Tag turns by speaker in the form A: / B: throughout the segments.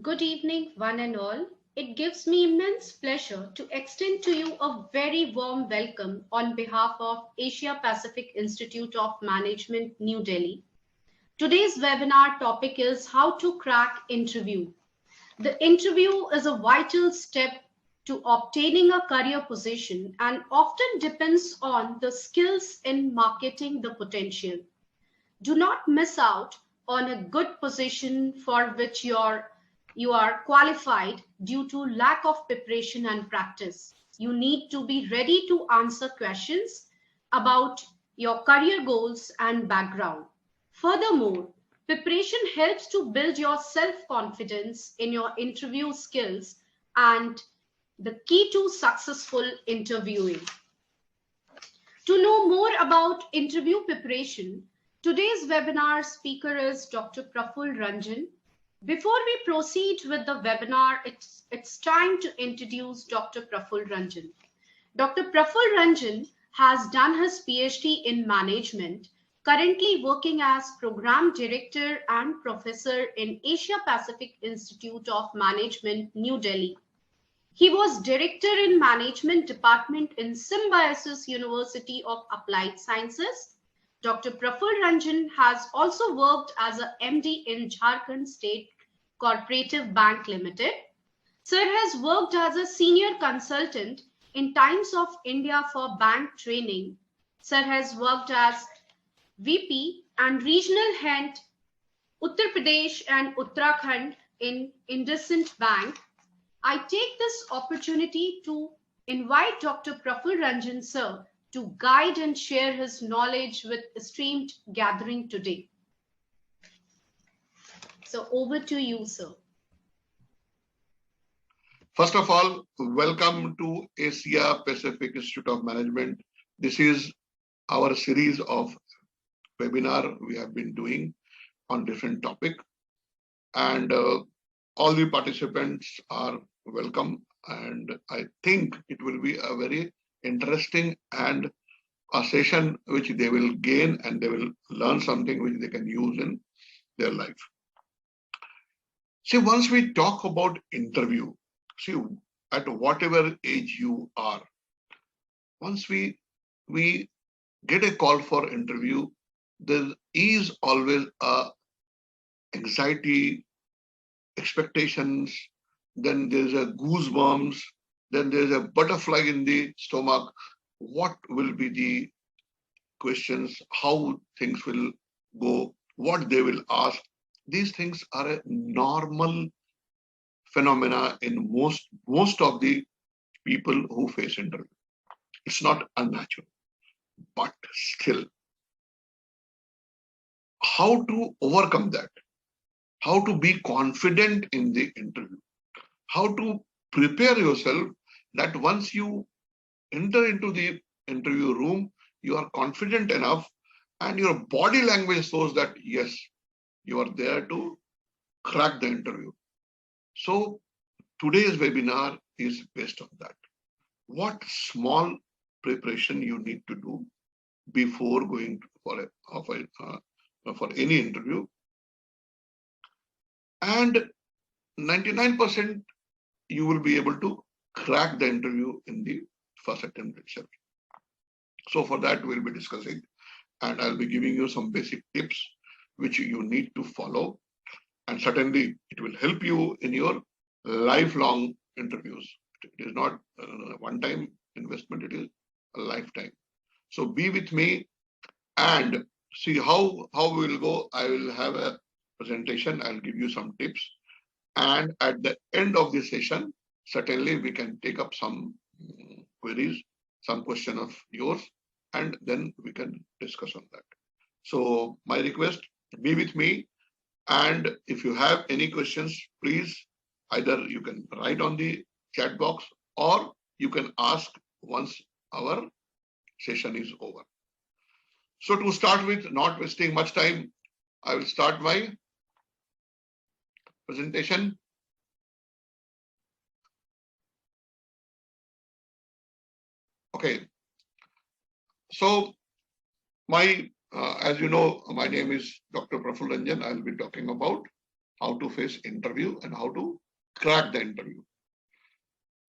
A: Good evening, one and all. It gives me immense pleasure to extend to you a very warm welcome on behalf of Asia Pacific Institute of Management, New Delhi. Today's webinar topic is how to crack interview. The interview is a vital step to obtaining a career position and often depends on the skills in marketing the potential. Do not miss out on a good position for which you are qualified due to lack of preparation and practice. You need to be ready to answer questions about your career goals and background. Furthermore, preparation helps to build your self-confidence in your interview skills and the key to successful interviewing. To know more about interview preparation, today's webinar speaker is Dr. Praful Ranjan. Before we proceed with the webinar, it's time to introduce Dr. Praful Ranjan. Dr. Praful Ranjan has done his PhD in management, currently working as Program Director and Professor in Asia Pacific Institute of Management, New Delhi. He was Director in Management Department in Symbiosis University of Applied Sciences. Dr. Praful Ranjan has also worked as a MD in Jharkhand State Cooperative Bank Limited. Sir has worked as a senior consultant in Times of India for bank training. Sir has worked as VP and regional head Uttar Pradesh and Uttarakhand in IndusInd Bank. I take this opportunity to invite Dr. Praful Ranjan sir to guide and share his knowledge with esteemed gathering today. So over to you, sir.
B: First of all, welcome to Asia Pacific Institute of Management. This is our series of webinar we have been doing on different topic, and all the participants are welcome, and I think it will be a very interesting and a session which they will gain and they will learn something which they can use in their life. See, once we talk about interview, see, at whatever age you are, once we get a call for interview, there is always a anxiety, expectations, then there's a goosebumps, then there's a butterfly in the stomach. What will be the questions, how things will go, what they will ask? These things are a normal phenomena in most of the people who face interview. It's not unnatural, but still, how to overcome that? How to be confident in the interview? How to prepare yourself that once you enter into the interview room, you are confident enough and your body language shows that, yes, you are there to crack the interview. So today's webinar is based on that. What small preparation you need to do before going for any interview, and 99% you will be able to crack the interview in the first attempt itself. So for that we'll be discussing, and I'll be giving you some basic tips which you need to follow, and certainly it will help you in your lifelong interviews. It is not a one-time investment, it is a lifetime. So be with me and see how we will go. I will have a presentation, I'll give you some tips, and at the end of the session, certainly we can take up some queries, some question of yours, and then we can discuss on that. So my request, be with me, and if you have any questions, please either you can write on the chat box or you can ask once our session is over. So to start with, not wasting much time, I will start my presentation. Okay. So my, as you know, my name is Dr. Praful Ranjan. I'll be talking about how to face interview and how to crack the interview.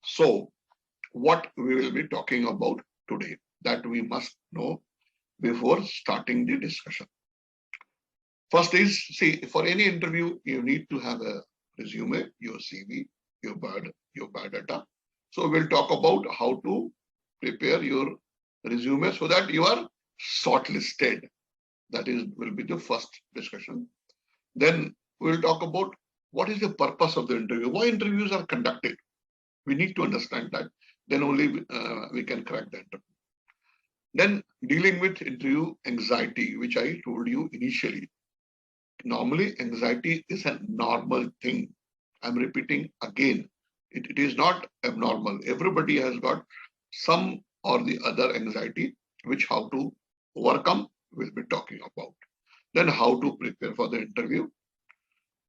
B: So what we will be talking about today that we must know before starting the discussion. First is, see, for any interview, you need to have a resume, your CV, your biodata. So we'll talk about how to prepare your resume so that you are shortlisted. That is, will be the first discussion. Then we'll talk about what is the purpose of the interview, why interviews are conducted. We need to understand that. Then only we can crack the interview. Then dealing with interview anxiety, which I told you initially. Normally, anxiety is a normal thing. I'm repeating again. It is not abnormal. Everybody has got some or the other anxiety, which how to overcome, we'll be talking about. Then how to prepare for the interview.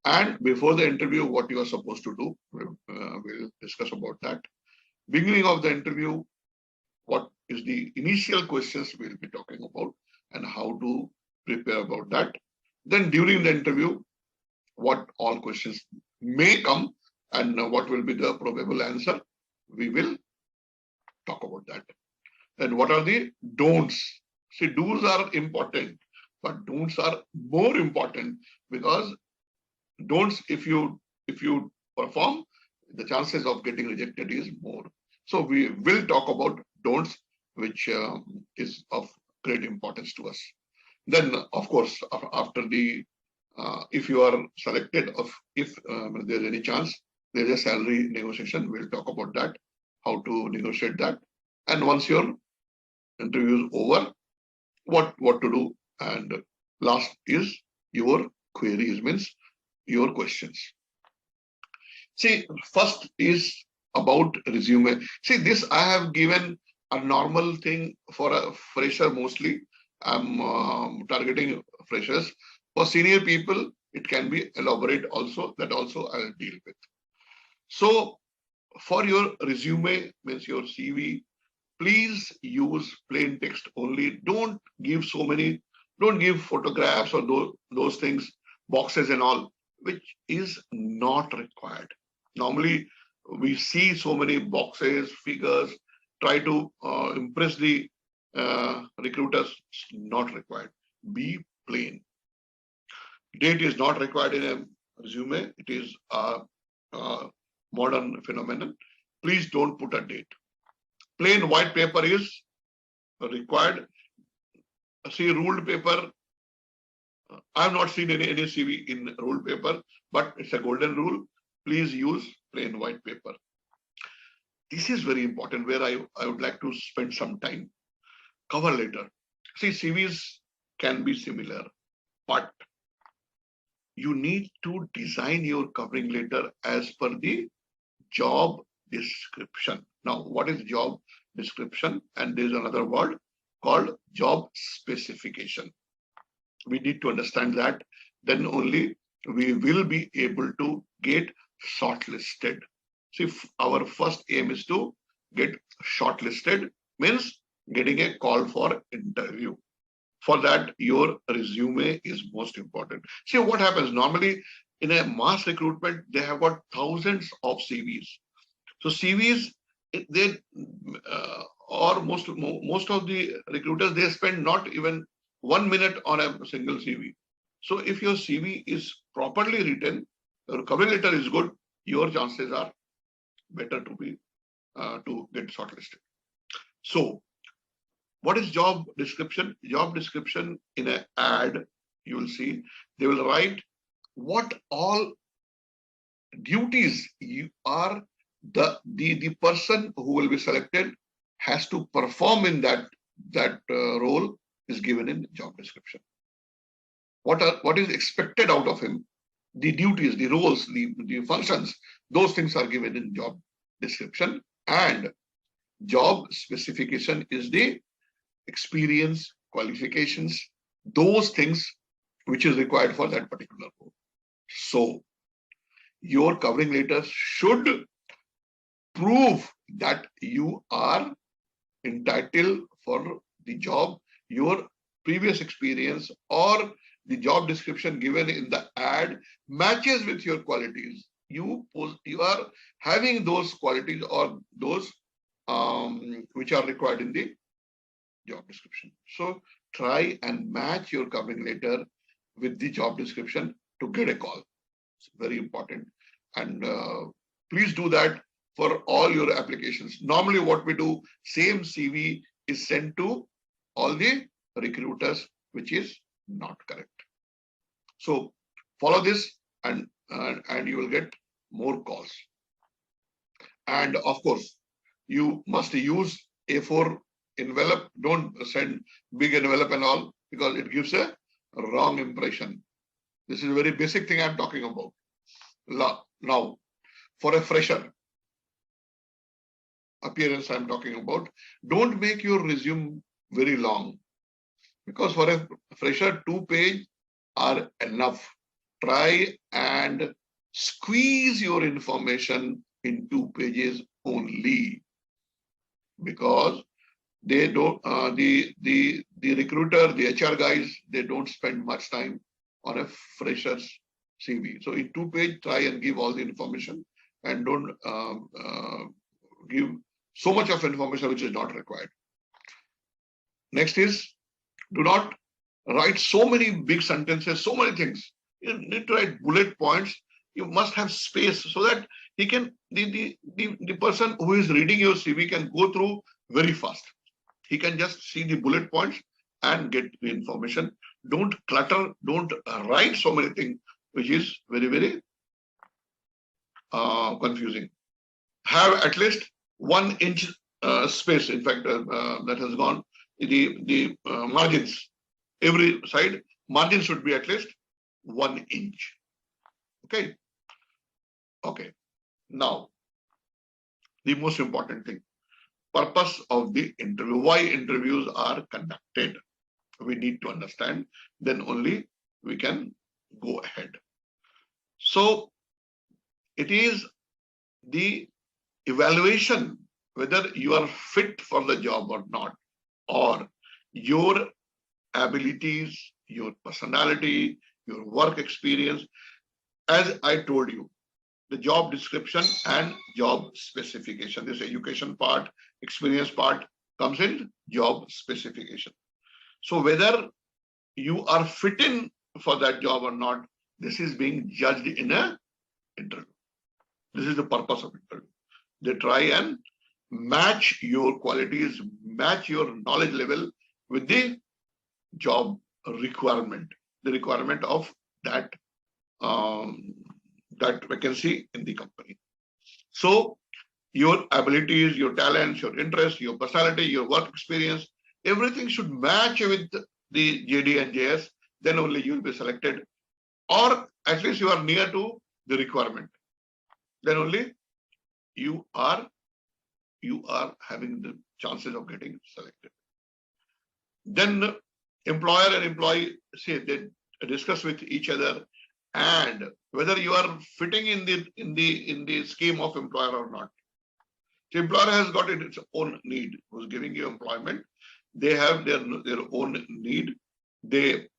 B: And before the interview, what you are supposed to do, we'll discuss about that. Beginning of the interview, what is the initial questions we'll be talking about and how to prepare about that. Then during the interview, what all questions may come and what will be the probable answer, we will talk about that. And what are the don'ts? See, do's are important, but don'ts are more important because don'ts, if you perform, the chances of getting rejected is more. So we will talk about don'ts, which is of great importance to us. Then, of course, after the if you are selected, if there's any chance, there's a salary negotiation. We'll talk about that, how to negotiate that. And once your interview is over, what to do. And last is your queries, means your questions. See, first is about resume. See, this I have given a normal thing for a fresher mostly. I'm targeting freshers. For senior people, it can be elaborate also. That also I'll deal with. So for your resume, means your CV, please use plain text only. Don't give so many, don't give photographs or those things, boxes and all, which is not required. Normally, we see so many boxes, figures, try to impress the recruiters. It's not required. Be plain. Date is not required in a resume. It is a modern phenomenon. Please don't put a date. Plain white paper is required. See, ruled paper, I have not seen any CV in ruled paper, but it's a golden rule. Please use plain white paper. This is very important, where I would like to spend some time. Cover letter. See, CVs can be similar, but you need to design your covering letter as per the job description. Now, what is job description? And there's another word called job specification. We need to understand that. Then only we will be able to get shortlisted. See, our first aim is to get shortlisted, means getting a call for interview. For that, your resume is most important. See what happens normally in a mass recruitment, they have got thousands of CVs. So CVs, they or most of the recruiters, they spend not even 1 minute on a single CV. So if your CV is properly written, your cover letter is good, your chances are better to be to get shortlisted. So what is job description? Job description in an ad, you will see, they will write what all duties you are the person who will be selected has to perform in that role is given in job description. What is expected out of him, the duties, the roles, the functions, those things are given in job description. And job specification is the experience, qualifications, those things which is required for that particular role. So your covering letter should prove that you are entitled for the job, your previous experience or the job description given in the ad matches with your qualities. You are having those qualities or those which are required in the job description. So try and match your covering letter with the job description to get a call. It's very important. And please do that for all your applications. Normally what we do, same CV is sent to all the recruiters, which is not correct. So follow this and you will get more calls. And of course, you must use A4 envelope. Don't send big envelope and all, because it gives a wrong impression. This is a very basic thing I'm talking about. Now, for a fresher appearance I'm talking about, don't make your resume very long, because for a fresher, 2-page are enough. Try and squeeze your information in 2 pages only, because they don't the recruiter, the HR guys, they don't spend much time on a fresher's CV. So in 2-page, try and give all the information, and don't give so much of information which is not required. Next is, do not write so many big sentences, so many things. You need to write bullet points. You must have space so that he can, the person who is reading your CV can go through very fast. He can just see the bullet points and get the information. Don't clutter, don't write so many things, which is very, very confusing. Have at least 1 inch space. In fact, that has gone. The margins, every side margin should be at least 1 inch. Okay. Okay. Now, the most important thing, purpose of the interview. Why interviews are conducted? We need to understand. Then only we can go ahead. So it is the evaluation whether you are fit for the job or not, or your abilities, your personality, your work experience. As I told you, the job description and job specification, this education part, experience part comes in job specification. So whether you are fit in for that job or not, this is being judged in an interview. This is the purpose of interview. They try and match your qualities, match your knowledge level with the job requirement, the requirement of that that vacancy in the company. So your abilities, your talents, your interests, your personality, your work experience, everything should match with the JD and JS. Then only you will be selected, or at least you are near to the requirement. Then only you are having the chances of getting selected. Then employer and employee, say, they discuss with each other, and whether you are fitting in the scheme of employer or not. The employer has got its own need, who's giving you employment. They have their own need. Their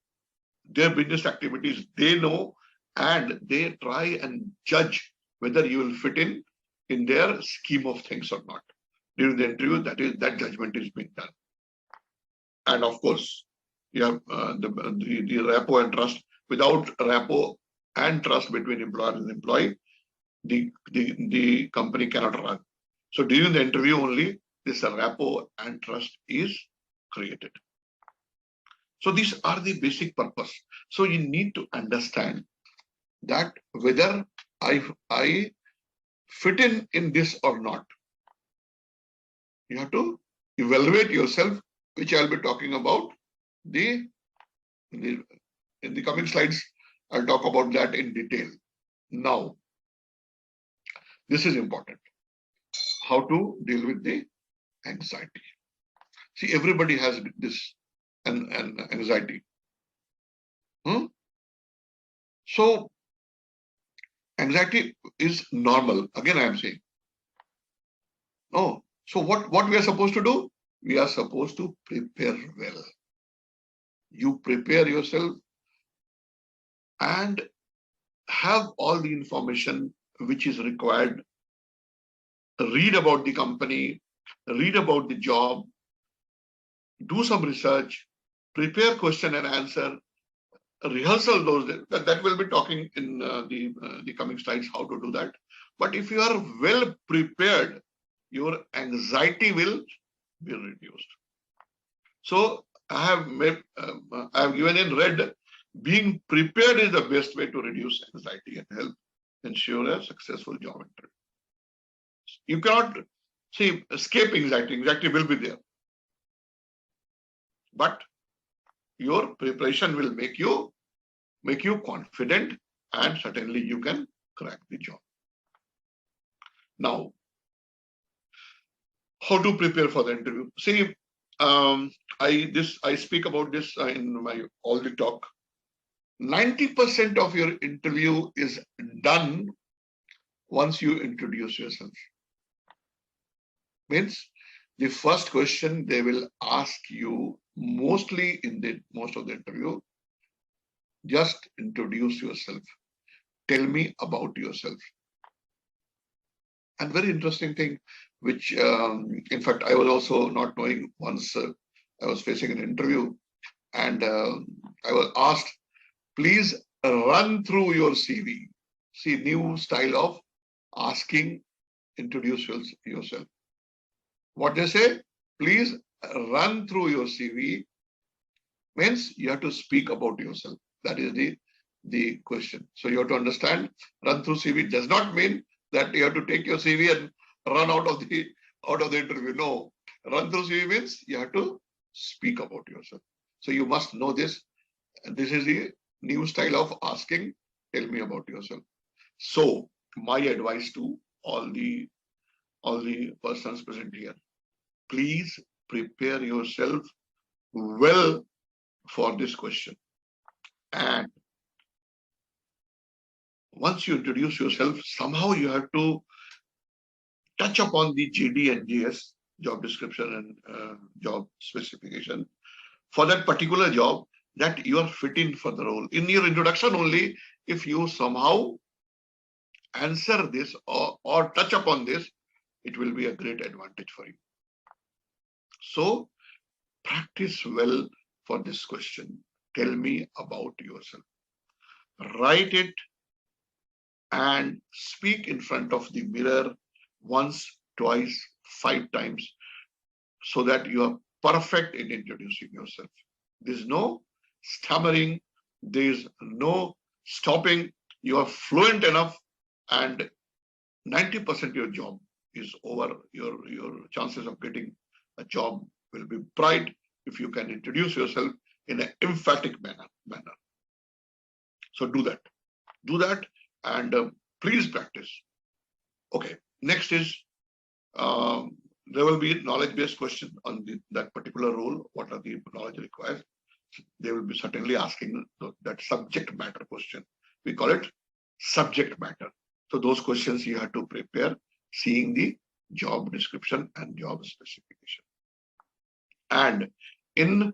B: business activities, they know, and they try and judge whether you will fit in their scheme of things or not. During the interview, that judgment is being done. And of course, you have the rapport and trust. Without rapport and trust between employer and employee, the company cannot run. So during the interview only, this rapport and trust is created. So these are the basic purpose. So you need to understand that whether I fit in this or not. You have to evaluate yourself, which I'll be talking about in the coming slides. I'll talk about that in detail. Now, this is important. How to deal with the anxiety. See, everybody has this and anxiety. So anxiety is normal. Again, I am saying. Oh, so what we are supposed to do? We are supposed to prepare well. You prepare yourself and have all the information which is required. Read about the company, read about the job, do some research, prepare question and answer, rehearsal those. That will be talking in the coming slides how to do that. But if you are well prepared, your anxiety will be reduced. So I have given in red, being prepared is the best way to reduce anxiety and help ensure a successful job interview. You cannot escape anxiety. Anxiety will be there, but your preparation will make you confident, and certainly you can crack the job. Now, how to prepare for the interview? See, I speak about this in my all the talk. 90% of your interview is done once you introduce yourself. Means the first question they will ask you mostly in the most of the interview, just introduce yourself. Tell me about yourself. And very interesting thing, which in fact I was also not knowing once I was facing an interview, and I was asked, please run through your CV. See, new style of asking, introduce yourself. What they say, please run through your CV, means you have to speak about yourself. That is the question. So you have to understand, run through CV does not mean that you have to take your CV and run out of the interview. No, run through CV means you have to speak about yourself. So you must know this. This is the new style of asking, tell me about yourself. So my advice to all the persons present here, please prepare yourself well for this question. And once you introduce yourself, somehow you have to touch upon the JD and JS, job description and job specification, for that particular job that you are fitting for the role. In your introduction only, if you somehow answer this or touch upon this, it will be a great advantage for you. So practice well for this question. Tell me about yourself. Write it and speak in front of the mirror once, twice, 5 times, so that you are perfect in introducing yourself. There's no stammering, there's no stopping. You are fluent enough, and 90% your job is over. Your chances of getting a job will be bright if you can introduce yourself in an emphatic manner. So do that, and please practice. Okay, next is there will be knowledge-based question on that particular role. What are the knowledge required? They will be certainly asking that subject matter question. We call it subject matter. So those questions you have to prepare, seeing the job description and job specification. And in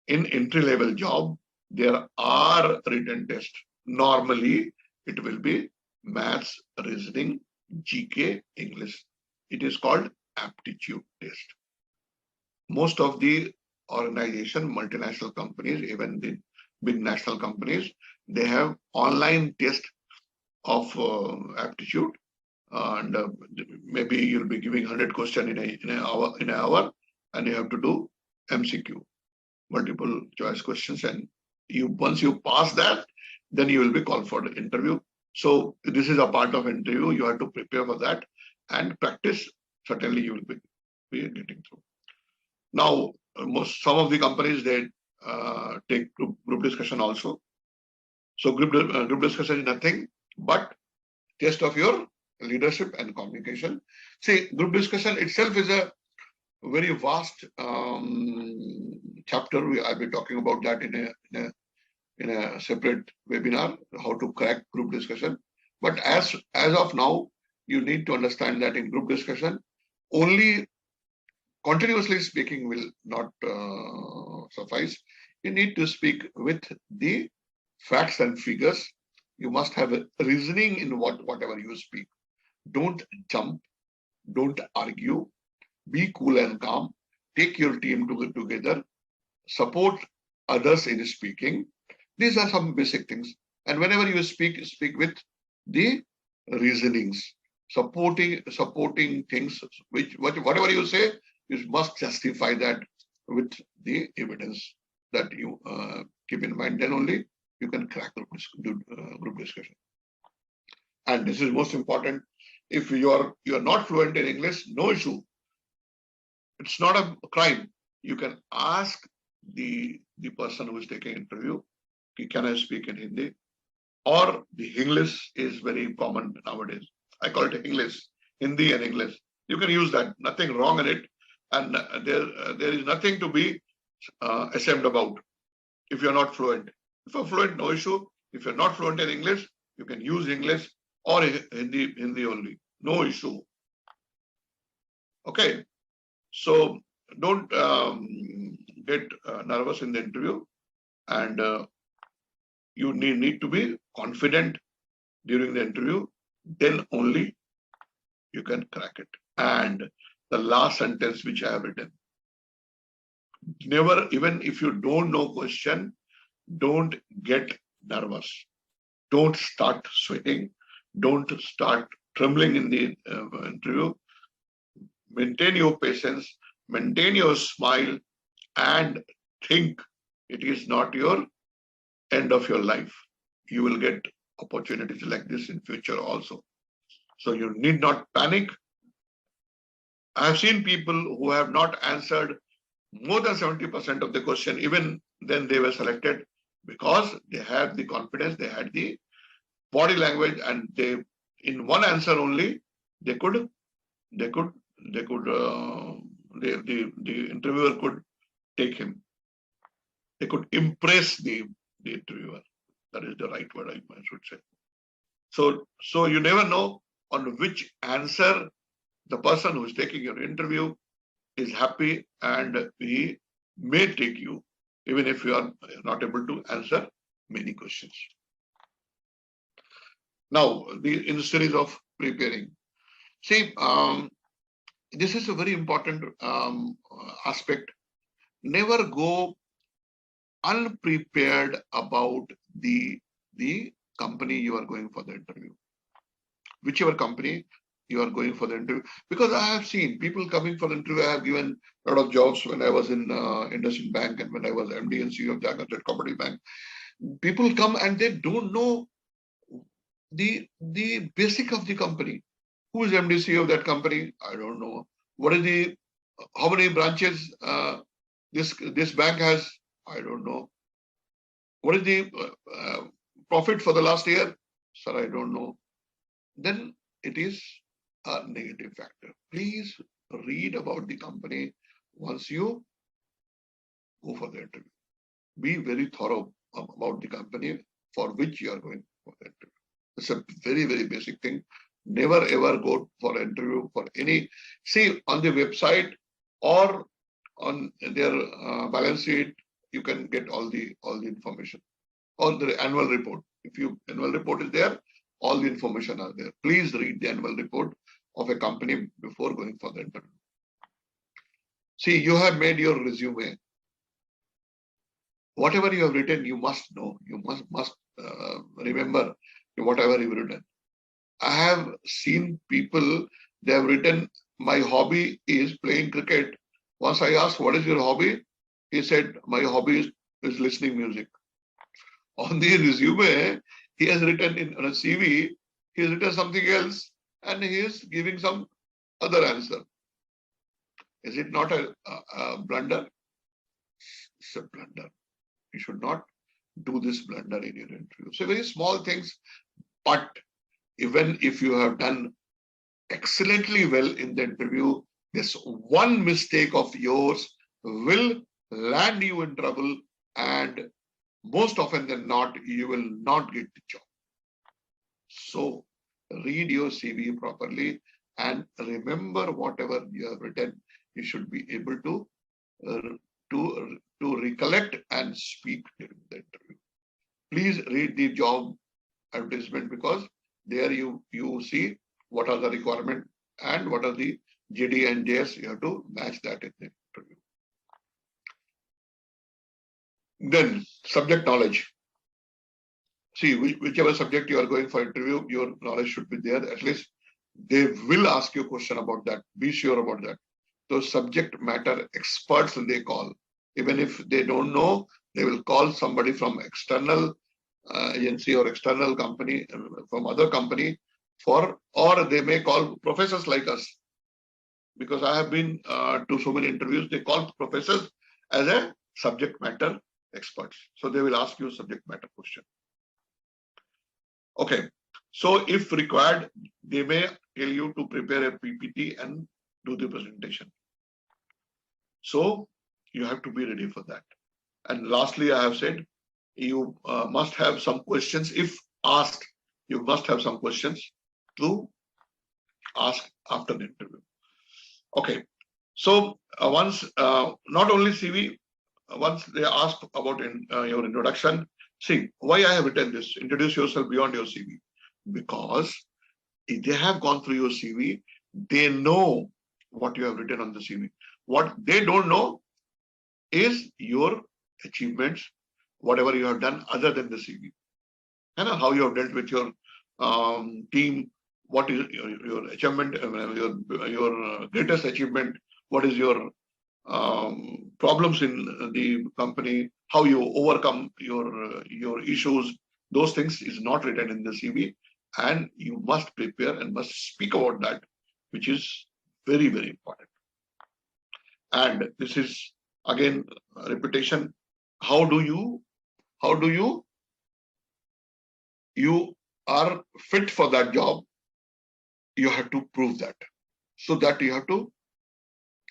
B: entry-level job, there are written tests. Normally, it will be maths, reasoning, GK, English. It is called aptitude test. Most of the organization, multinational companies, even the big national companies, they have online test of aptitude, and maybe you'll be giving 100 questions in an hour, and you have to do MCQ, multiple choice questions, and once you pass that, then you will be called for the interview. So this is a part of interview. You have to prepare for that and practice. Certainly you will be getting through. Now, some of the companies, they take group discussion also. So group discussion is nothing but test of your leadership and communication. See, group discussion itself is a very vast chapter. I'll be talking about that in a separate webinar, how to crack group discussion. But as of now, you need to understand that in group discussion, only continuously speaking will not suffice. You need to speak with the facts and figures. You must have a reasoning in whatever you speak. Don't jump, don't argue, be cool and calm, take your team together, support others in speaking. These are some basic things. And whenever you speak, speak with the reasonings, supporting things, whatever you say, you must justify that with the evidence that you keep in mind. Then only you can crack group discussion. And this is most important. If you are not fluent in English, no issue. It's not a crime. You can ask the person who is taking interview, can I speak in Hindi? Or the English is very common nowadays. I call it English, Hindi and English. You can use that. Nothing wrong in it, and there is nothing to be ashamed about. If you're not fluent, if you're fluent, no issue. If you're not fluent in English, you can use English or Hindi only. No issue. Okay. So don't get nervous in the interview, and you need to be confident during the interview. Then only you can crack it. And the last sentence which I have written: never, even if you don't know question, don't get nervous. Don't start sweating. Don't start trembling in the interview. Maintain your patience, maintain your smile, and think it is not your end of your life. You will get opportunities like this in future also. So you need not panic. I have seen people who have not answered more than 70% of the question, even then they were selected, because they had the confidence, they had the body language, and they, in one answer only, the interviewer could take him. They could impress the interviewer. That is the right word I should say. So you never know on which answer the person who is taking your interview is happy, and he may take you, even if you are not able to answer many questions. Now, in the series of preparing, see, this is a very important aspect. Never go unprepared about the company you are going for the interview. Whichever company you are going for the interview, because I have seen people coming for the interview. I have given a lot of jobs when I was in IndusInd Bank and when I was MD and CEO of Jharkhand Cooperative Bank. People come and they don't know the basic of the company. Who is MD CEO of that company? I don't know. What is how many branches this bank has? I don't know. What is the profit for the last year? Sir, I don't know. Then it is a negative factor. Please read about the company once you go for the interview. Be very thorough about the company for which you are going for the interview. It's a very, very basic thing. Never ever go for an interview for any. See, on the website or on their balance sheet, you can get all the information. On the annual report, if you annual report is there, all the information are there. Please read the annual report of a company before going for the interview. See, you have made your resume. Whatever you have written, you must know. You must remember whatever you've written. I have seen people, they have written, my hobby is playing cricket. Once I asked, what is your hobby? He said, my hobby is listening music. On the resume, he has written on a CV, he has written something else, and he is giving some other answer. Is it not a blunder? It's a blunder. You should not do this blunder in your interview. So very small things, but even if you have done excellently well in the interview, this one mistake of yours will land you in trouble, and most often than not, you will not get the job. So read your CV properly and remember whatever you have written. You should be able to recollect and speak during the interview. please read the job advertisement, because there you see what are the requirement and what are the JD and JS. You have to match that in the interview. Then subject knowledge. See, whichever subject you are going for interview, your knowledge should be there. At least they will ask you a question about that. Be sure about that. Those subject matter experts they call. Even if they don't know, they will call somebody from external agency or external company, from other company or they may call professors like us. Because I have been to so many interviews, they call professors as a subject matter experts. So they will ask you subject matter question. Okay. So if required, they may tell you to prepare a PPT and do the presentation. So you have to be ready for that. And lastly, I have said, you must have some questions. If asked, you must have some questions to ask after the interview. Okay. So once, not only CV, once they ask about your introduction, see why I have written this, introduce yourself beyond your CV. Because if they have gone through your CV, they know what you have written on the CV. What they don't know is your achievements, whatever you have done other than the CV. And how you have dealt with your team, what is your achievement, your greatest achievement, what is your problems in the company, how you overcome your issues. Those things is not written in the CV, and you must prepare and must speak about that, which is very, very important. And this is again repetition. How do you are fit for that job? You have to prove that. So that you have to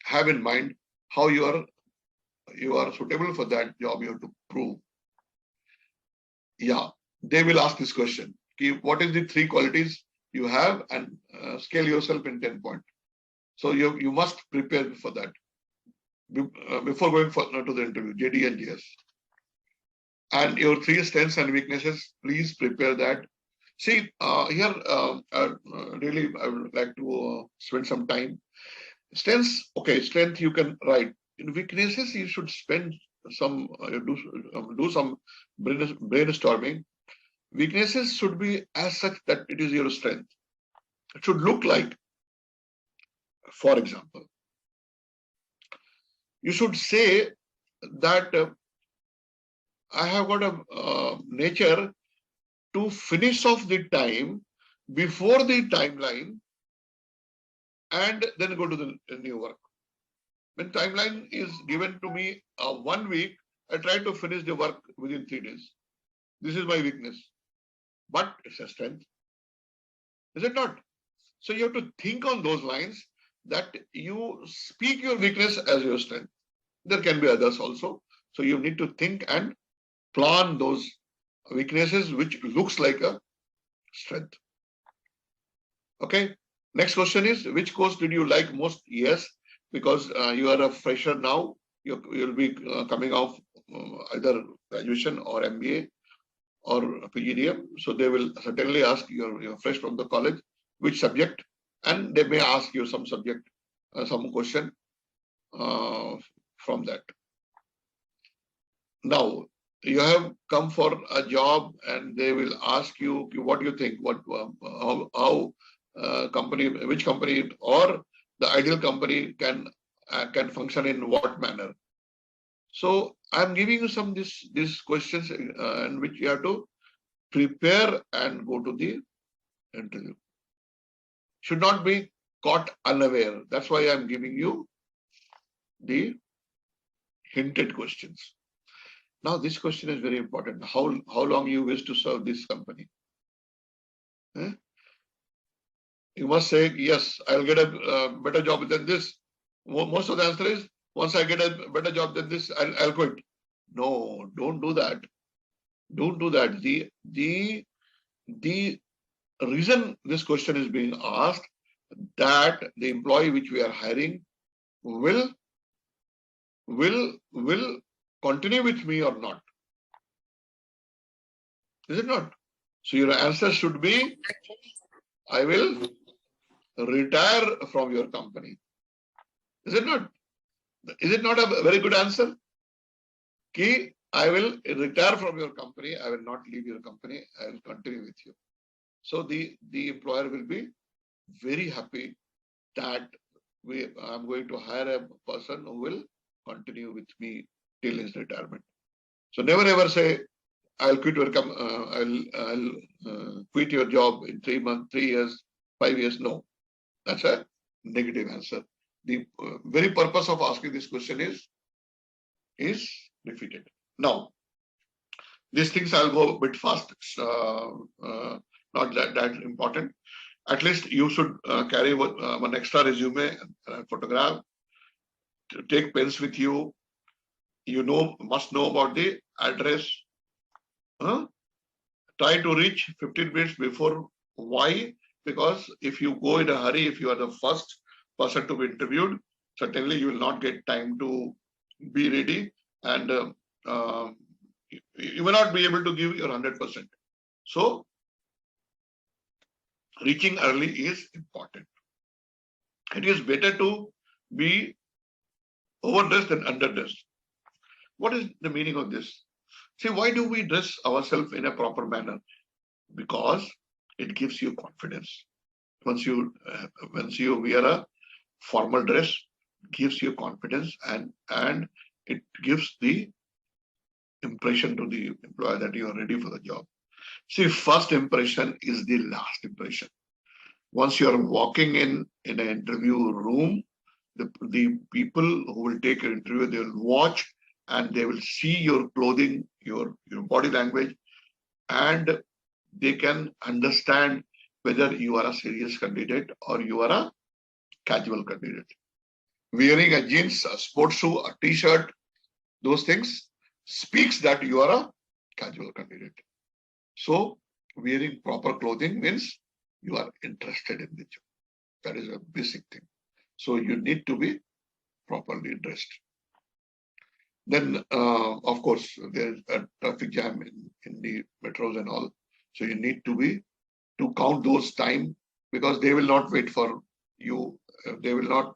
B: have in mind how you are suitable for that job. You have to prove. Yeah, they will ask this question. What is the 3 qualities you have, and scale yourself in 10 points. So you must prepare for that before going to the interview, JD and JS. And your 3 strengths and weaknesses, please prepare that. See, here, really, I would like to spend some time. Strengths, okay, strength you can write. In weaknesses, you should spend some, do some brainstorming. Weaknesses should be as such that it is your strength. It should look like, for example, you should say that I have got a nature to finish off the time before the timeline and then go to the new work. When timeline is given to me 1 week, I try to finish the work within 3 days. This is my weakness, but it's a strength. Is it not? So you have to think on those lines, that you speak your weakness as your strength. There can be others also. So you need to think and plan those weaknesses which looks like a strength. Okay. Next question is, which course did you like most? Yes, because you are a fresher now. You'll be coming off either graduation or MBA or PGDM. So they will certainly ask you're fresh from the college, which subject, and they may ask you some subject, some question from that. Now, you have come for a job and they will ask you, what do you think? How company, which company or the ideal company can function in what manner? So I'm giving you some these questions in which you have to prepare and go to the interview. Should not be caught unaware. That's why I'm giving you the hinted questions. Now, this question is very important. How long you wish to serve this company? You must say, yes, I'll get a better job than this. Most of the answer is, once I get a better job than this, I'll quit. No, don't do that. Don't do that. The reason this question is being asked, that the employee which we are hiring will continue with me or not. Is it not? So your answer should be, I will retire from your company. Is it not? Is it not a very good answer? Ki, I will retire from your company. I will not leave your company. I will continue with you. So the employer will be very happy that I'm going to hire a person who will continue with me till his retirement. So never ever say, I'll quit your I'll quit your job in 3 months, 3 years, 5 years. No, that's a negative answer. The very purpose of asking this question is defeated. Now, these things I'll go a bit fast. Not that important. At least you should carry one extra resume and photograph. Take pens with you. You must know about the address. Try to reach 15 minutes before. Why? Because if you go in a hurry, if you are the first person to be interviewed, certainly you will not get time to be ready, and you may not be able to give your 100%. So reaching early is important. It is better to be overdressed than underdressed. What is the meaning of this? See, why do we dress ourselves in a proper manner? Because it gives you confidence. Once you wear a formal dress, it gives you confidence, and it gives the impression to the employer that you are ready for the job. See, first impression is the last impression. Once you are walking in an interview room, the people who will take your interview, they will watch and they will see your clothing, your body language, and they can understand whether you are a serious candidate or you are a casual candidate. Wearing a jeans, a sports shoe, a t-shirt, those things speaks that you are a casual candidate. So wearing proper clothing means you are interested in the job. That is a basic thing. So you need to be properly dressed. Then, of course, there is a traffic jam in the metros and all. So you need to count those time, because they will not wait for you. They will not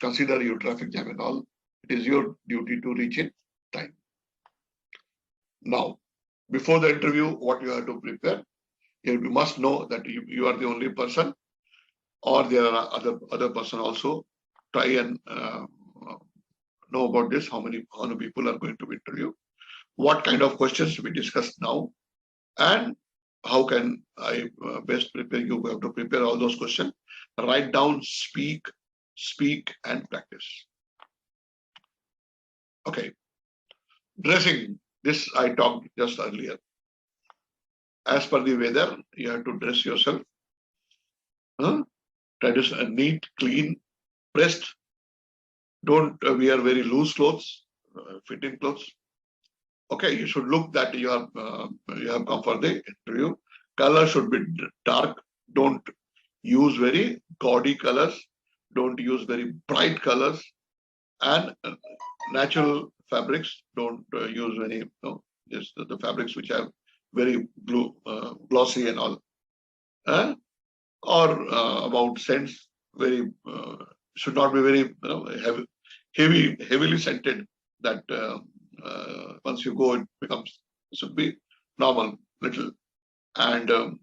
B: consider your traffic jam and all. It is your duty to reach in time. Now, before the interview, what you have to prepare? You must know that you are the only person, or there are other person also. Try and know about this. How many people are going to be interviewed? What kind of questions we discussed now, and how can I best prepare you? We have to prepare all those questions. Write down, speak, and practice. Okay. Dressing. This I talked just earlier. As per the weather, you have to dress yourself. Traditional, neat, clean, pressed. Don't wear very loose clothes, fitting clothes. Okay, you should look that you have come for the interview. Color should be dark. Don't use very gaudy colors. Don't use very bright colors. And natural fabrics. Don't use any just the fabrics which are very glossy and all. Or about scents, very should not be very heavily scented. That once you go, it should be normal little, and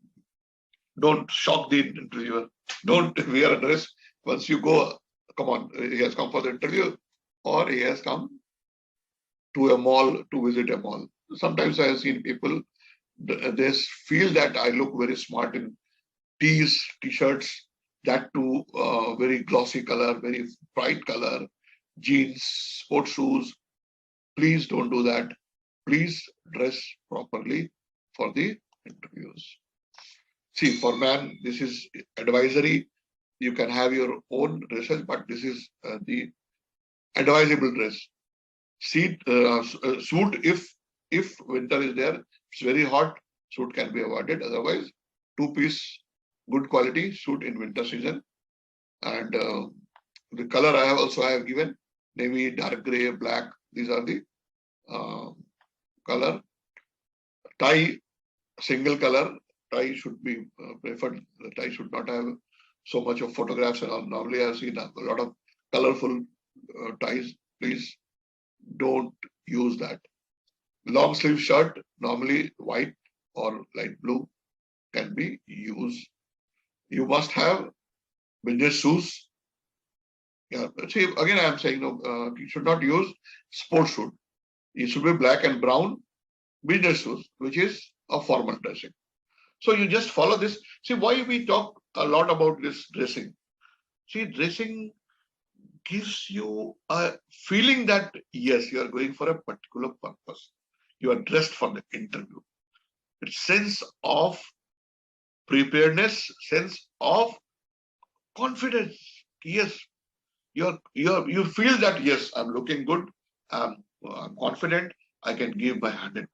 B: don't shock the interviewer. Don't wear a dress once you go. Come on, he has come for the interview, or he has come to a mall to visit a mall. Sometimes I have seen people, they feel that I look very smart in tees, t-shirts, that too very glossy color, very bright color, jeans, sports shoes. Please don't do that. Please dress properly for the interviews. See, for man, this is advisory. You can have your own dresses, but this is the advisable dress. Suit, if winter is there, it's very hot, suit can be avoided. Otherwise, two-piece, good quality suit in winter season. And the color I have given navy, dark gray, black. These are the color. Tie, single color tie should be preferred. The tie should not have so much of photographs and all. Normally I've seen a lot of colorful ties. Please don't use that. Long sleeve shirt, normally white or light blue, can be used. You must have business shoes. Yeah, see, again, I am saying no, you should not use sports shoes. It should be black and brown business shoes, which is a formal dressing. So you just follow this. See, why we talk a lot about this dressing? See, dressing gives you a feeling that yes, you are going for a particular purpose. You are dressed for the interview. It's sense of preparedness, sense of confidence. Yes, you feel that yes, I'm looking good. I'm confident. I can give my 100%.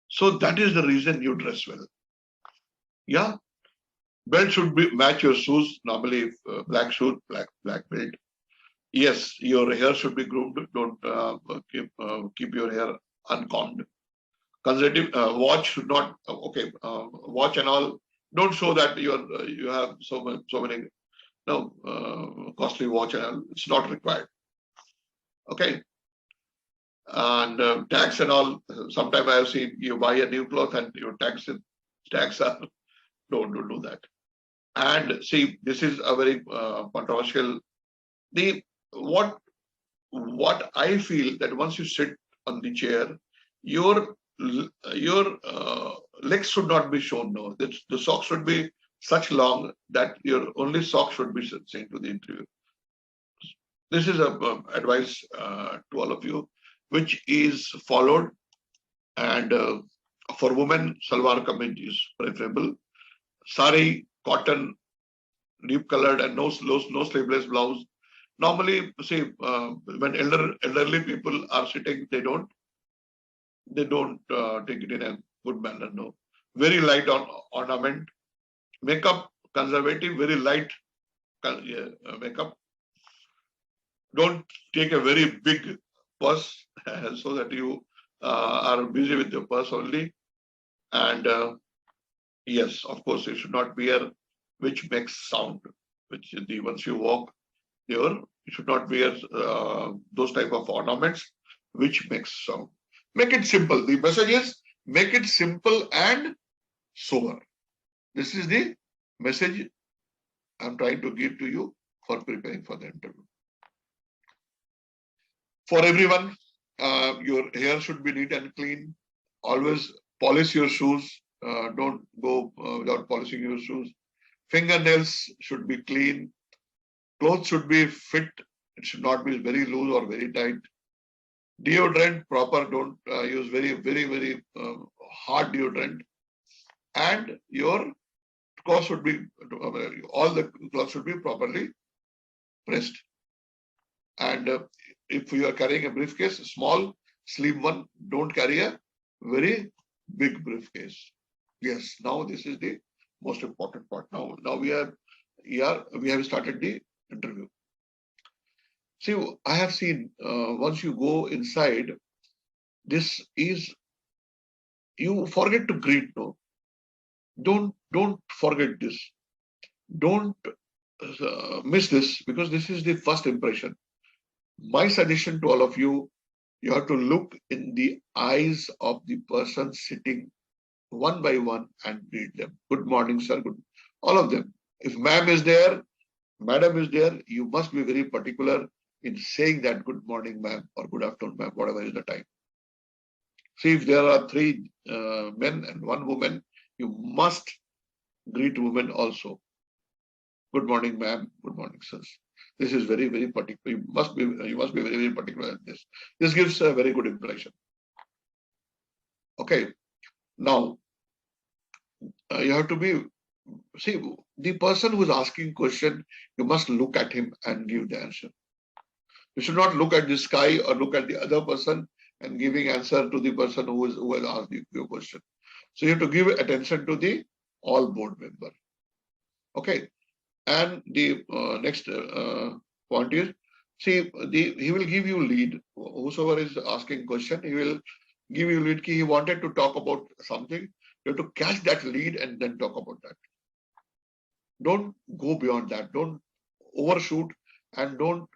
B: So that is the reason you dress well. Yeah, belt should be match your shoes. Normally, black shoes, black belt. Yes, your hair should be groomed. Don't keep your hair uncombed. Conservative watch should not. Watch and all. Don't show that you have so many costly watch and all. It's not required. Okay. And tax and all. Sometimes I have seen you buy a new cloth and your tax are don't do that. And see, this is a very controversial. What I feel that once you sit on the chair, your legs should not be shown. No, the socks should be such long that your only sock should be seen to the interview. This is a advice to all of you, which is followed. And for women, salwar kameez is preferable. Sari, cotton, deep colored, and no sleeveless blouse. Normally, see, when elderly people are sitting, they don't take it in a good manner. No, very light on ornament, makeup conservative, very light makeup. Don't take a very big purse so that you are busy with your purse only. And yes, of course, you should not wear which makes sound. Which once you walk, you should not wear those type of ornaments which makes sound. Make it simple. The message is make it simple and sober. This is the message I'm trying to give to you for preparing for the interview. For everyone, your hair should be neat and clean. Always polish your shoes. Don't go without polishing your shoes. Fingernails should be clean. Clothes should be fit. It should not be very loose or very tight. Deodorant proper. Don't use very hard deodorant. And your clothes should be all the clothes should be properly pressed. And if you are carrying a briefcase, small, slim one, don't carry a very big briefcase. Yes, now this is the most important part. Now we have started the interview. See, I have seen once you go inside, this is you forget to greet. No, don't forget this. Don't miss this because this is the first impression. My suggestion to all of you, you have to look in the eyes of the person sitting one by one and greet them. Good morning, sir. Good. All of them. If ma'am is there, madam is there, you must be very particular in saying that good morning, ma'am, or good afternoon, ma'am, whatever is the time. See, if there are 3 men and 1 woman, you must greet women also. Good morning, ma'am. Good morning, sir. This is very particular. You must be very particular in this. This gives a very good impression. Okay. Now, you have to be, see, the person who is asking question, you must look at him and give the answer. You should not look at the sky or look at the other person and giving answer to the person who has asked your question. So you have to give attention to the all board member. Okay. And the next point is, see, he will give you lead. Whosoever is asking question, he will give you lead key. He wanted to talk about something. You have to catch that lead and then talk about that. Don't go beyond that. Don't overshoot and don't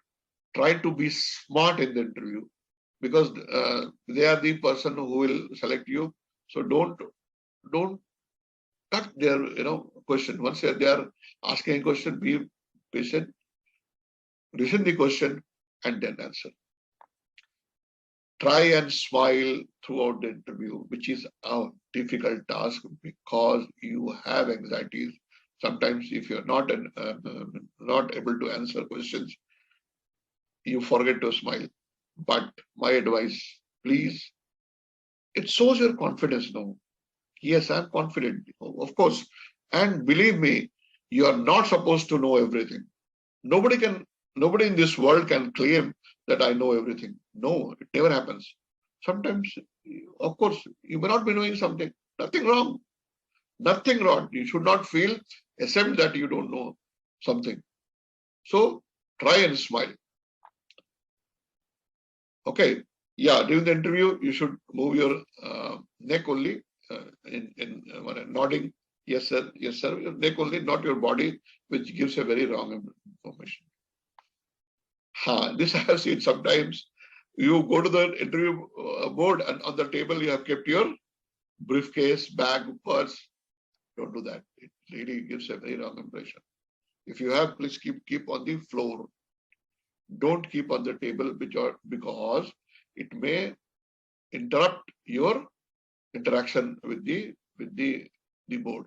B: try to be smart in the interview, because they are the person who will select you. So don't cut their question. Once they are asking a question, be patient, listen the question, and then answer. Try and smile throughout the interview, which is a difficult task because you have anxieties. Sometimes if you're not able to answer questions, you forget to smile. But my advice, please, it shows your confidence now. Yes, I'm confident, of course. And believe me, you are not supposed to know everything. Nobody in this world can claim that I know everything. No, it never happens. Sometimes, of course, you may not be knowing something. Nothing wrong. Nothing wrong. You should not feel ashamed that you don't know something. So try and smile. Okay. Yeah, during the interview, you should move your neck only in nodding. Yes, sir. Yes, sir. Your neck only, not your body, which gives a very wrong information. This I have seen sometimes. You go to the interview board and on the table you have kept your briefcase, bag, purse. Don't do that. It really gives a very wrong impression. If you have, please keep on the floor. Don't keep on the table because it may interrupt your interaction with the board,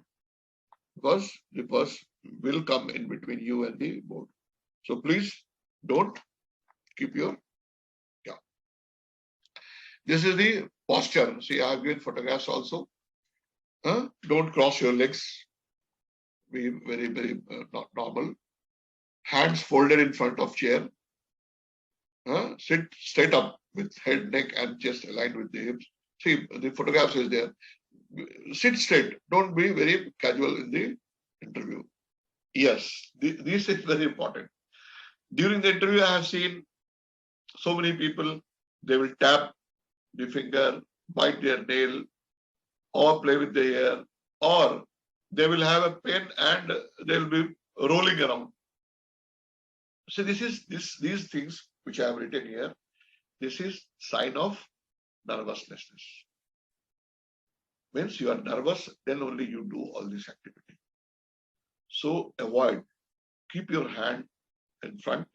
B: because the purse will come in between you and the board. So please don't keep your. This is the posture. See, I have given photographs also. Don't cross your legs. Be very, very not normal. Hands folded in front of chair. Sit straight up with head, neck, and chest aligned with the hips. See, the photographs is there. Sit straight. Don't be very casual in the interview. Yes, this is very important. During the interview, I have seen so many people, they will tap the finger, bite their nail, or play with the hair, or they will have a pen and they will be rolling around. So these things which I have written here, this is sign of nervousness. Means you are nervous, then only you do all this activity. So avoid. Keep your hand in front,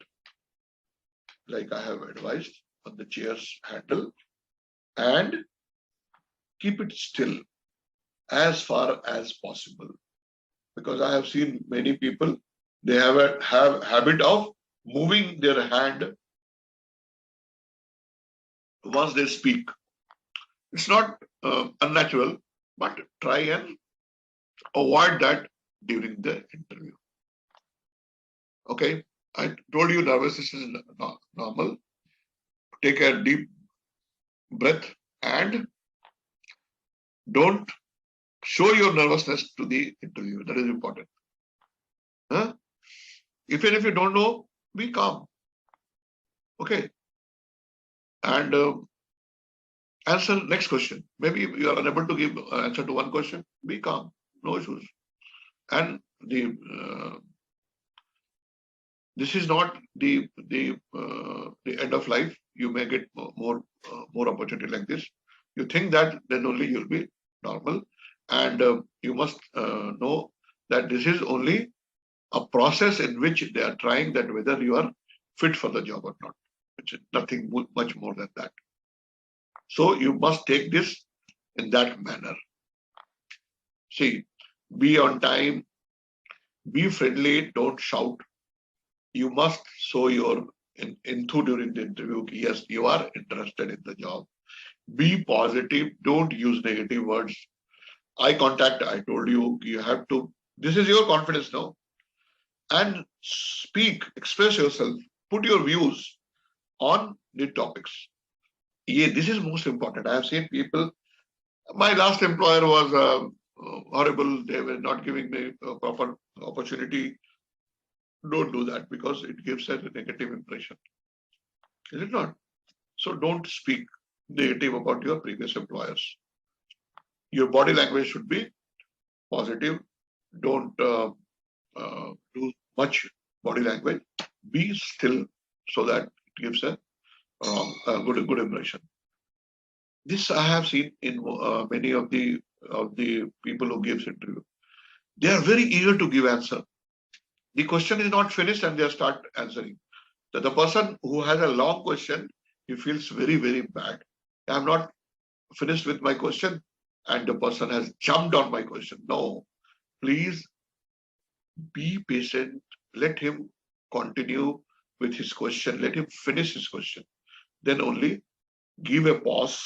B: like I have advised, on the chair's handle, and keep it still as far as possible. Because I have seen many people, they have a habit of moving their hand once they speak. It's not unnatural, but try and avoid that during the interview. Okay, I told you nervousness is normal. Take a deep breath and don't show your nervousness to the interviewer. That is important. Even if you don't know, be calm. Okay. And answer next question. Maybe you are unable to give answer to one question. Be calm. No issues. And this is not the end of life. You may get more opportunity like this. You think that, then only you'll be normal. And you must know that this is only a process in which they are trying that whether you are fit for the job or not, which is nothing much more than that. So you must take this in that manner. See, be on time, be friendly, don't shout. You must show your enthusiasm during the interview. Yes, you are interested in the job. Be positive, don't use negative words. Eye contact, I told you, you have to, this is your confidence now. And speak, express yourself, put your views on the topics. Yeah, this is most important. I have seen people, my last employer was horrible. They were not giving me a proper opportunity. Don't do that because it gives a negative impression. Is it not? So don't speak. negative about your previous employers. Your body language should be positive. Don't do much body language. Be still so that it gives a good impression. This I have seen in many of the people who gives interview. They are very eager to give answer. The question is not finished and they start answering. The person who has a long question, he feels very, very bad. I am not finished with my question and the person has jumped on my question. No, please be patient. Let him continue with his question. Let him finish his question. Then only give a pause.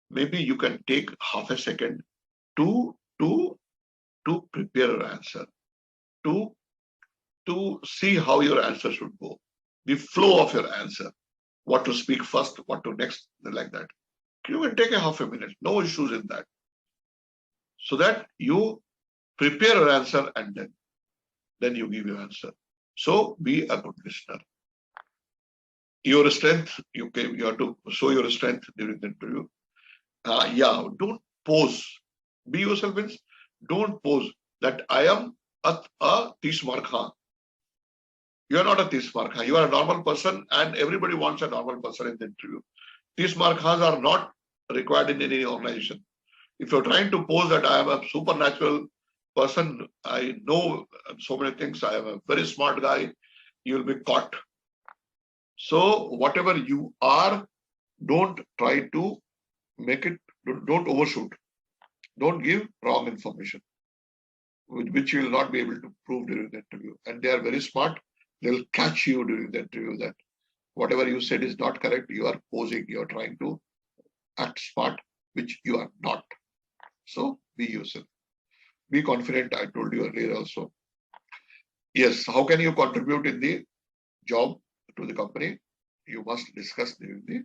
B: Maybe you can take half a second to prepare your answer, to see how your answer should go, the flow of your answer, what to speak first, what to next, like that. You can take a half a minute, no issues in that. So that you prepare your answer and then you give your answer. So be a good listener. Your strength, you have to show your strength during the interview. Don't pose. Be yourself means don't pose that I am a 30 mark Khan. You are not a 30 mark Khan. You are a normal person and everybody wants a normal person in the interview. 30 mark Khans are not required in any organization. If you're trying to pose that I am a supernatural person, I know so many things, I am a very smart guy, you will be caught. So whatever you are, don't try to make it, don't overshoot. Don't give wrong information, which you will not be able to prove during the interview. And they are very smart. They'll catch you during the interview that whatever you said is not correct. You are posing, you are trying to act smart, which you are not. So be yourself. Be confident. I told you earlier also. Yes, how can you contribute in the job to the company? You must discuss during the.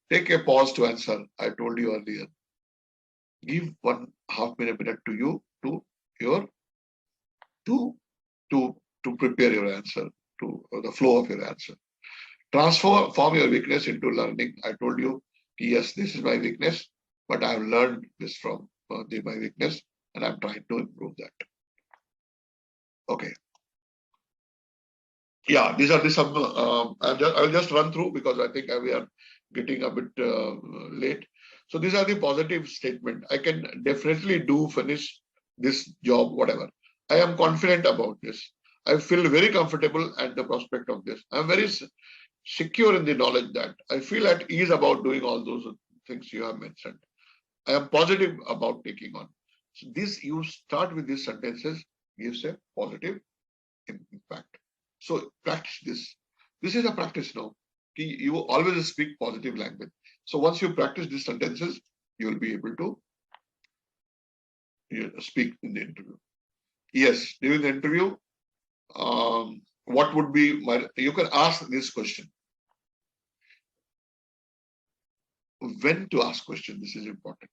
B: Take a pause to answer. I told you earlier. Give 1/2 minute to you to prepare your answer, to the flow of your answer. Transform your weakness into learning. I told you, yes, this is my weakness, but I have learned this from my weakness, and I'm trying to improve that. Okay. Yeah, these are the some. I'll just run through because I think we are getting a bit late. So these are the positive statement. I can definitely finish this job, whatever. I am confident about this. I feel very comfortable at the prospect of this. I'm very secure in the knowledge that I feel at ease about doing all those things you have mentioned. I am positive about taking on. So this, you start with these sentences, gives a positive impact. So practice this. This is a practice now. You always speak positive language. So once you practice these sentences, you will be able to speak in the interview. Yes, during the interview, what would be you can ask this question. When to ask question, this is important.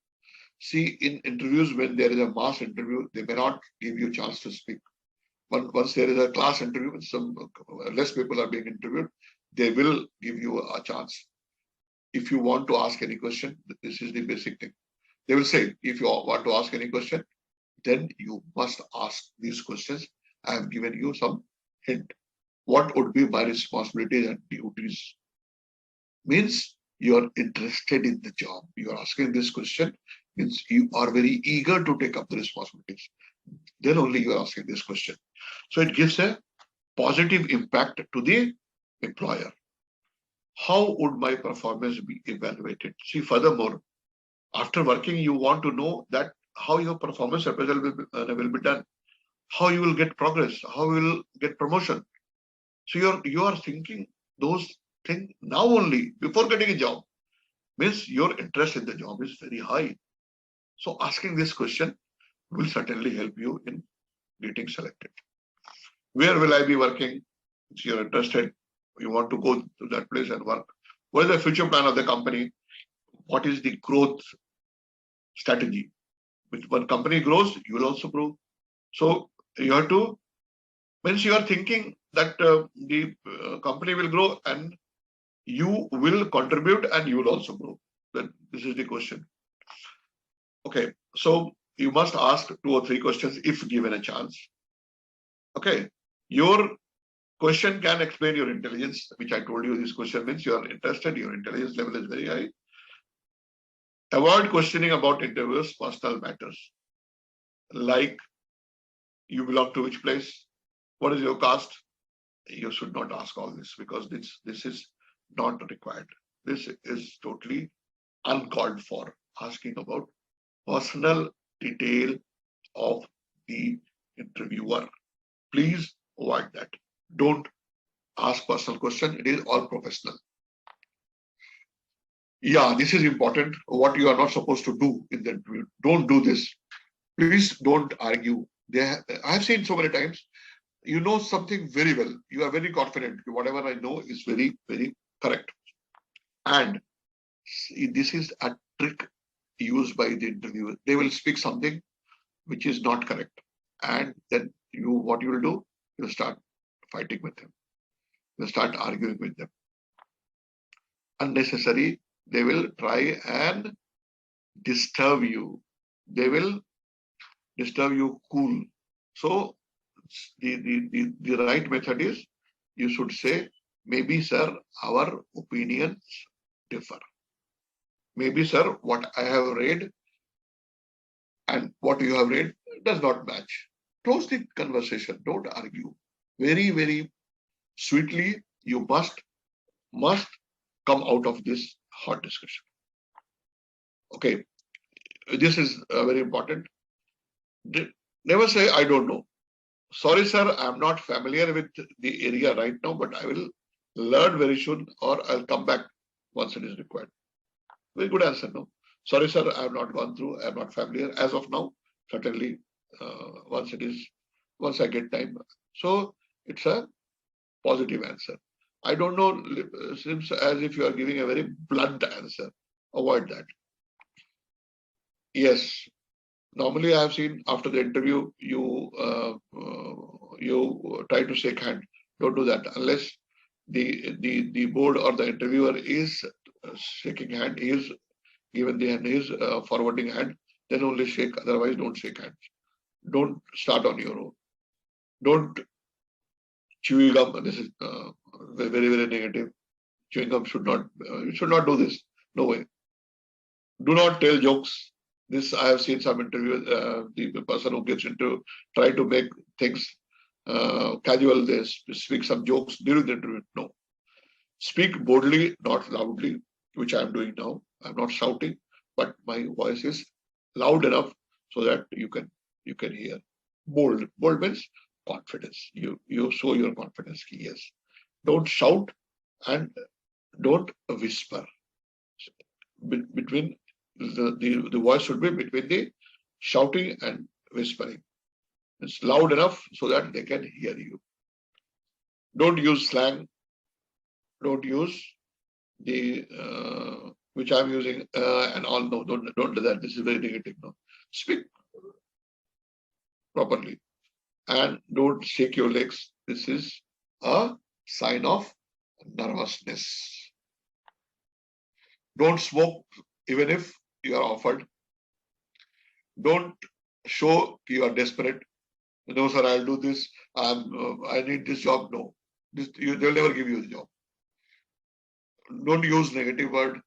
B: See, in interviews, when there is a mass interview, they may not give you a chance to speak. But once there is a class interview, some less people are being interviewed, they will give you a chance. If you want to ask any question, this is the basic thing. They will say, if you want to ask any question, then you must ask these questions. I have given you some hint. What would be my responsibilities and duties? Means you are interested in the job. You are asking this question, means you are very eager to take up the responsibilities. Then only you are asking this question. So it gives a positive impact to the employer. How would my performance be evaluated? See, furthermore, after working, you want to know that how your performance appraisal will be done, how you will get progress, how you will get promotion. So you are thinking those things now only before getting a job. Means your interest in the job is very high. So asking this question will certainly help you in getting selected. Where will I be working? If you're interested, you want to go to that place and work. What is the future plan of the company? What is the growth strategy? When company grows, you will also grow. So you have to, means you are thinking that the company will grow and you will contribute and you will also grow. then this is the question. Okay, so you must ask 2 or 3 questions if given a chance. Okay, your question can explain your intelligence, which I told you. This question means you are interested, your intelligence level is very high. Avoid questioning about interviewers' personal matters, like you belong to which place, what is your caste. You should not ask all this because this is not required. This is totally uncalled for, asking about personal detail of the interviewer. Please avoid that. Don't ask personal question. It is all professional. Yeah, this is important. What you are not supposed to do in the interview. Don't do this. Please don't argue. I've seen so many times. You know something very well. You are very confident. Whatever I know is very, very correct. And this is a trick used by the interviewer. They will speak something which is not correct. And then what you will do, you'll start fighting with them. You'll start arguing with them. Unnecessary, they will try and disturb you. They will disturb you cool. So the right method is, you should say, maybe sir, our opinions differ. Maybe sir, what I have read and what you have read does not match. Close the conversation, don't argue. Very, very sweetly, you must come out of this hot discussion. Okay, this is very important. Never say, I don't know. Sorry, sir, I'm not familiar with the area right now, but I will learn very soon, or I'll come back once it is required. Very good answer, no? Sorry, sir, I have not gone through. I am not familiar as of now. Certainly, once I get time. So it's a positive answer. I don't know, seems as if you are giving a very blunt answer. Avoid that. Yes. Normally, I have seen after the interview, you try to shake hand. Don't do that unless the board or the interviewer is shaking hand. He is given the hand, he is forwarding hand. Then only shake. Otherwise, don't shake hands. Don't start on your own. Don't chewing gum. This is very, very negative. Chewing gum should not. You should not do this. No way. Do not tell jokes. This I have seen some interviews. The person who gets into try to make things casual. They speak some jokes during the interview. No. Speak boldly, not loudly, which I am doing now. I'm not shouting, but my voice is loud enough so that you can hear. Bold means confidence. You show your confidence. Yes. Don't shout and don't whisper. Between the voice should be between the shouting and whispering. It's loud enough so that they can hear you. Don't use slang. Don't use the which I'm using and all. No, don't do that. This is very negative. No, speak properly and don't shake your legs. This is a sign of nervousness. Don't smoke even if you are offered. Don't show you are desperate. No, sir, I'll do this. I need this job. No, they'll never give you the job. Don't use negative word.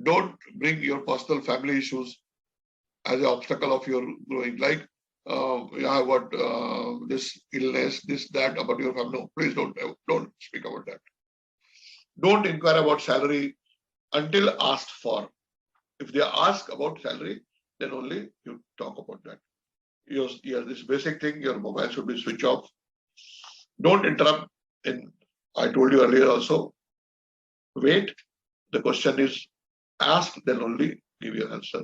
B: Don't bring your personal family issues as an obstacle of your growing. Like, you have got this illness, this, that about your family. No, please don't speak about that. Don't inquire about salary until asked for. If they ask about salary, then only you talk about that. This basic thing, your mobile should be switched off. Don't interrupt. I told you earlier also, wait. The question is asked, then only give your answer.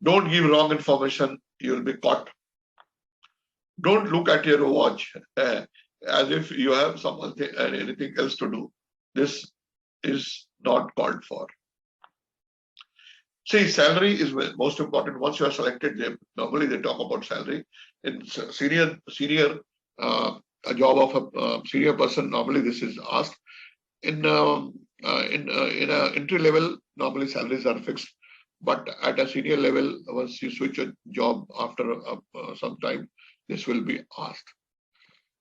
B: Don't give wrong information. You will be caught. Don't look at your watch as if you have anything else to do. This is not called for. See, salary is most important. Once you are selected, normally they talk about salary. In senior a job of a senior person, normally this is asked. In In a entry level, normally salaries are fixed, but at a senior level, once you switch a job after some time, this will be asked.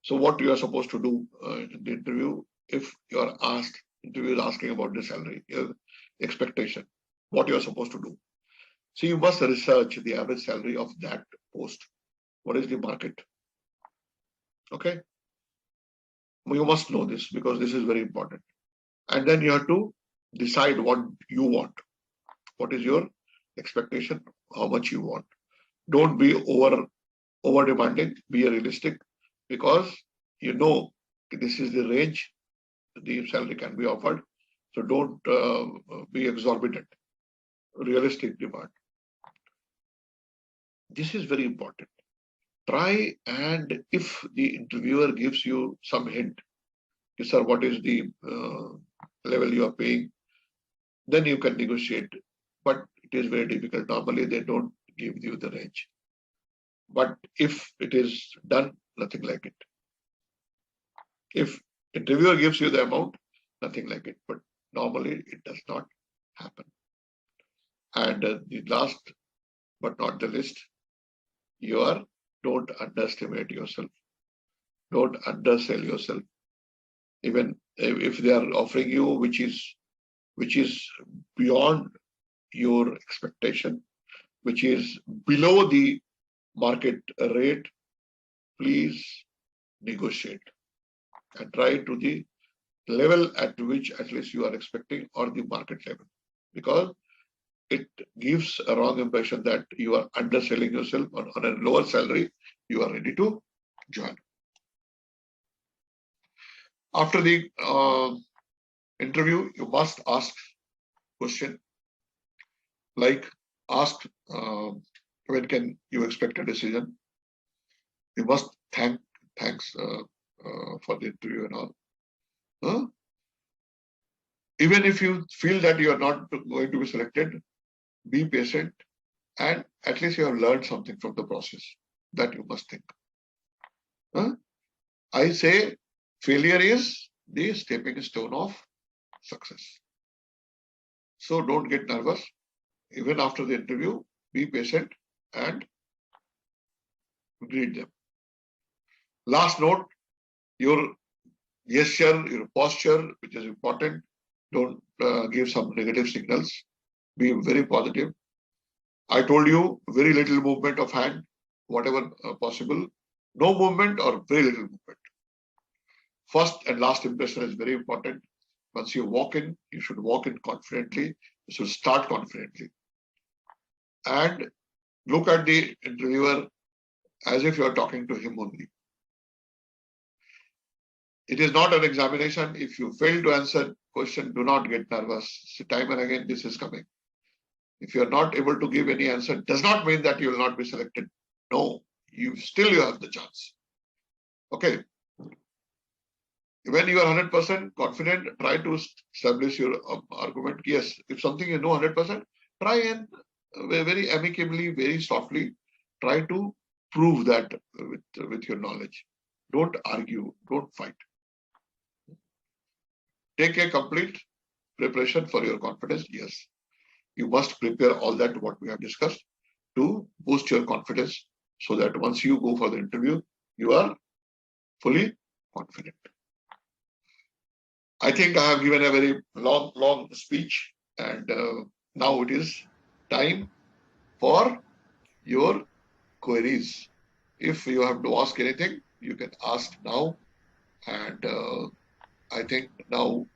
B: So what you are supposed to do in the interview, if you are asked, interview is asking about the salary, your expectation, what you are supposed to do. So you must research the average salary of that post. What is the market? Okay. You must know this because this is very important. And then you have to decide what you want. What is your expectation? How much you want? Don't be over demanding. Be realistic, because you know this is the range the salary can be offered. So don't be exorbitant. Realistic demand. This is very important. Try, and if the interviewer gives you some hint, sir, what is the level you are paying, then you can negotiate. But it is very difficult. Normally, they don't give you the range. But if it is done, nothing like it. If interviewer gives you the amount, nothing like it. But normally, it does not happen. And the last but not the least, don't underestimate yourself. Don't undersell yourself. Even if they are offering you which is beyond your expectation, which is below the market rate, please negotiate and try to the level at which at least you are expecting, or the market level, because it gives a wrong impression that you are underselling yourself. On a lower salary, you are ready to join. After the interview, you must ask question like, ask when can you expect a decision. You must thanks for the interview and all. Even if you feel that you are not going to be selected, be patient, and at least you have learned something from the process. That you must think. I say failure is the stepping stone of success. So don't get nervous. Even after the interview, be patient and greet them. Last note, your gesture, your posture, which is important. Don't give some negative signals. Be very positive. I told you, very little movement of hand, whatever possible. No movement or very little movement. First and last impression is very important. Once you walk in, you should walk in confidently. You should start confidently. And look at the interviewer as if you are talking to him only. It is not an examination. If you fail to answer question, do not get nervous. See, time and again, this is coming. If you are not able to give any answer, does not mean that you will not be selected. No, you have the chance. Okay. When you are 100% confident, try to establish your argument. Yes, if something you know 100%, try and very amicably, very softly, try to prove that with your knowledge. Don't argue, don't fight. Take a complete preparation for your confidence. Yes, you must prepare all that what we have discussed to boost your confidence, so that once you go for the interview, you are fully confident. I think I have given a very long speech, and now it is time for your queries. If you have to ask anything, you can ask now. And I think now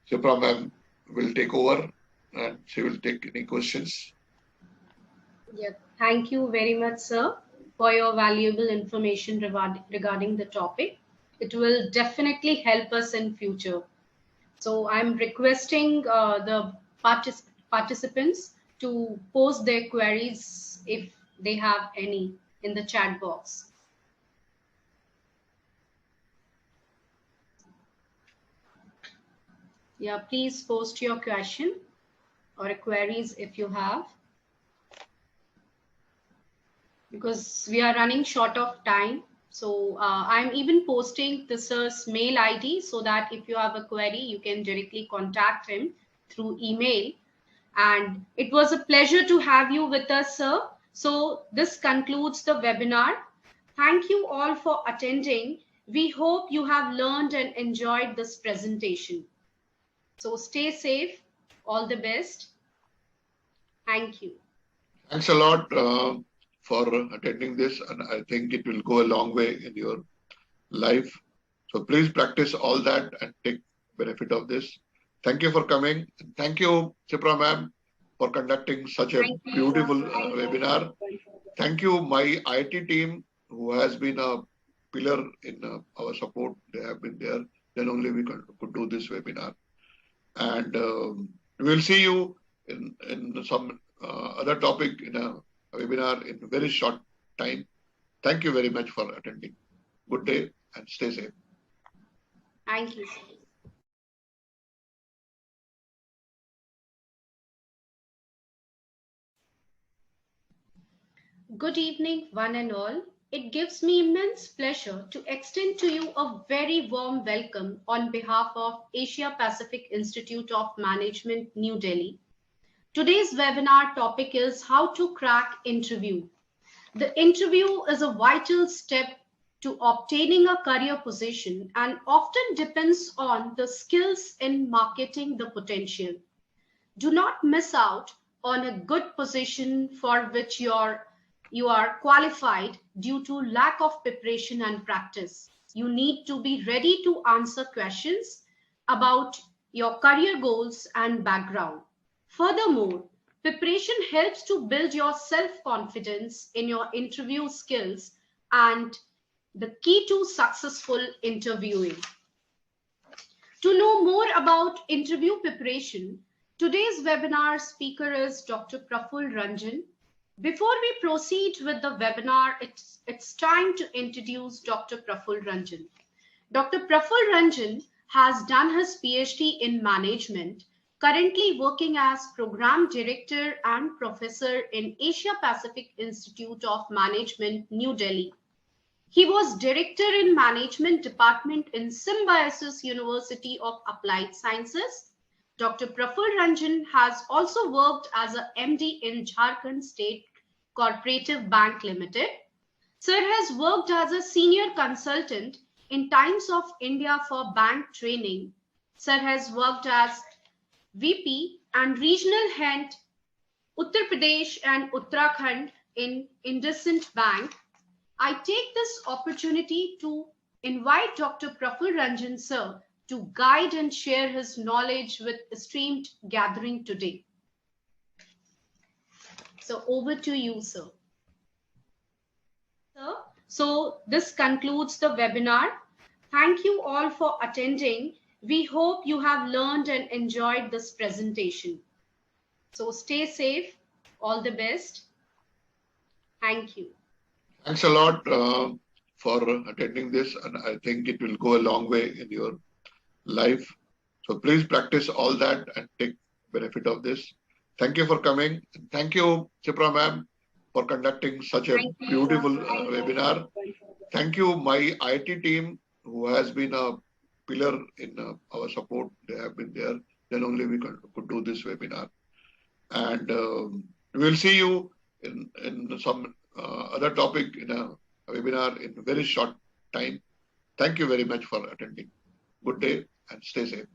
B: Shipra ma'am will take over and she will take any questions.
A: Yeah, thank you very much, sir, for your valuable information regarding the topic. It will definitely help us in future. So I'm requesting the participants to post their queries if they have any in the chat box. Yeah, please post your question or queries if you have, because we are running short of time. So I'm even posting the sir's mail ID so that if you have a query, you can directly contact him through email. And it was a pleasure to have you with us, sir. So this concludes the webinar. Thank you all for attending. We hope you have learned and enjoyed this presentation. So stay safe. All the best. Thank you.
B: Thanks a lot for attending this, and I think it will go a long way in your life. So please practice all that and take benefit of this. Thank you for coming. Thank you, Chipra ma'am, for conducting such a beautiful webinar. Thank you, my IT team, who has been a pillar in our support. They have been there. Then only we could do this webinar. And we'll see you in some other topic in a webinar in a very short time. Thank you very much for attending. Good day and stay safe.
A: Thank you, sir. Good evening, one and all. It gives me immense pleasure to extend to you a very warm welcome on behalf of Asia Pacific Institute of Management, New Delhi. Today's webinar topic is how to crack interview. The interview is a vital step to obtaining a career position and often depends on the skills in marketing the potential. Do not miss out on a good position for which you are qualified due to lack of preparation and practice. You need to be ready to answer questions about your career goals and background. Furthermore, preparation helps to build your self-confidence in your interview skills and the key to successful interviewing. To know more about interview preparation, today's webinar speaker is Dr. Praful Ranjan. Before we proceed with the webinar, it's time to introduce Dr. Praful Ranjan. Dr. Praful Ranjan has done his PhD in management, currently working as Program Director and Professor in Asia Pacific Institute of Management, New Delhi. He was Director in Management Department in Symbiosis University of Applied Sciences. Dr. Praful Ranjan has also worked as a MD in Jharkhand State Cooperative Bank Limited. Sir has worked as a senior consultant in Times of India for bank training. Sir has worked as VP and regional head Uttar Pradesh and Uttarakhand in IndusInd Bank. I take this opportunity to invite Dr. Praful Ranjan sir to guide and share his knowledge with esteemed gathering today. So over to you, sir. So this concludes the webinar. Thank you all for attending. We hope you have learned and enjoyed this presentation. So stay safe. All the best. Thank you.
B: Thanks a lot for attending this, and I think it will go a long way in your life. So please practice all that and take benefit of this. Thank you for coming. Thank you, Chipra ma'am, for conducting such a beautiful webinar. Thank you, my IT team, who has been a pillar in our support. They have been there. Then only we could do this webinar. And we'll see you in some other topic in a webinar in a very short time. Thank you very much for attending. Good day and stay safe.